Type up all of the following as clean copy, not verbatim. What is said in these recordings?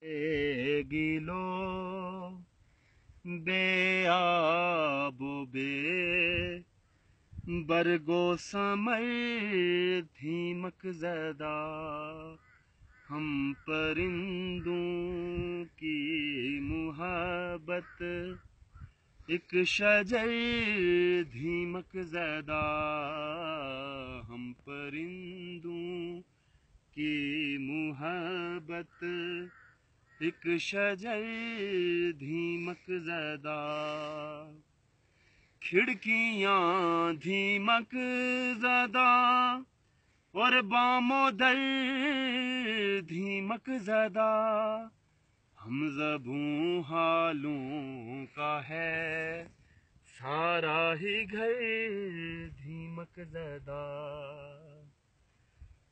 گیلو بے آب و بے برگو سمر دھیمک زدہ ہم پرندوں کی محبت ایک شجر دھیمک زدہ ہم پرندوں کی محبت ایک شجر دھیمک زدہ کھڑکیاں دھیمک زدہ اور بام و در دھیمک زدہ ہم زبوں حالوں کا ہے سارا ہی گھر دھیمک زدہ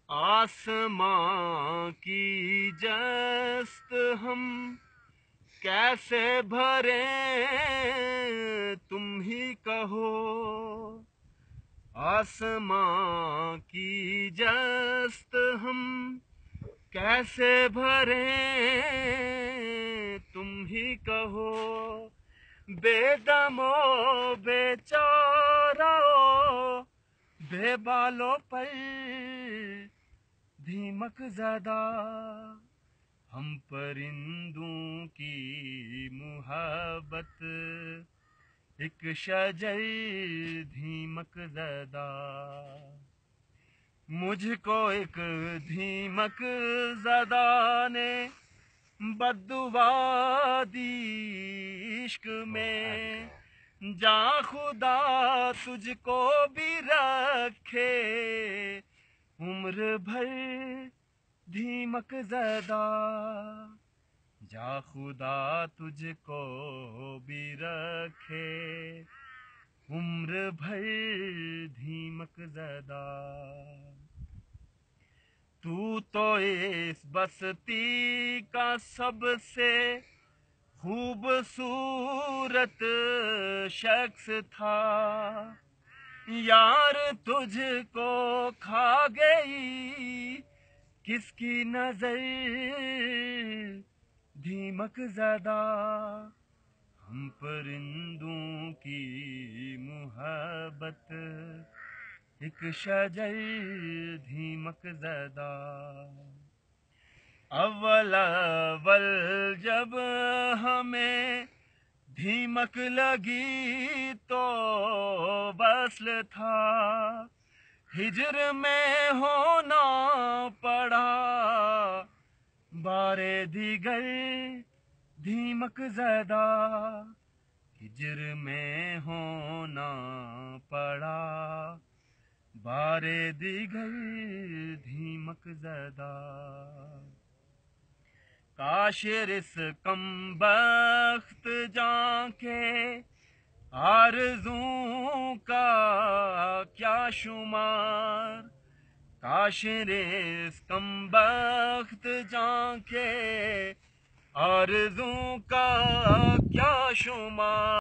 آسماں کی جست ہم کیسے بھریں تم ہی کہو آسماں کی جست ہم کیسے بھریں تم ہی کہو بے دم و بے چارہ بے بالوں پر دھیمک زدہ ہم پرندوں کی محبت ایک شجر دھیمک زدہ مجھ کو ایک دھیمک زدہ نے بددعا دی عشق میں جاں خدا تجھ کو بھی رکھے عمر بھر دھیمک زدہ جا خدا تجھ کو بھی رکھے عمر بھر دھیمک زدہ تو اس بستی کا سب سے خوبصورت شخص تھا یار تجھ کو کھا گئی کس کی نظر دھیمک زدہ ہم پرندوں کی محبت ایک شجر دھیمک زدہ اول جب ہمیں دھیمک لگی تو وصل تھا ہجر میں ہونا پڑا بار دیگر دھیمک زدہ ہجر میں ہونا پڑا بار دیگر دھیمک زدہ کاش اس کم بخت جاں کے آرزوں کا کیا شمار کاش اس کم بخت جاں کے آرزوں کا کیا شمار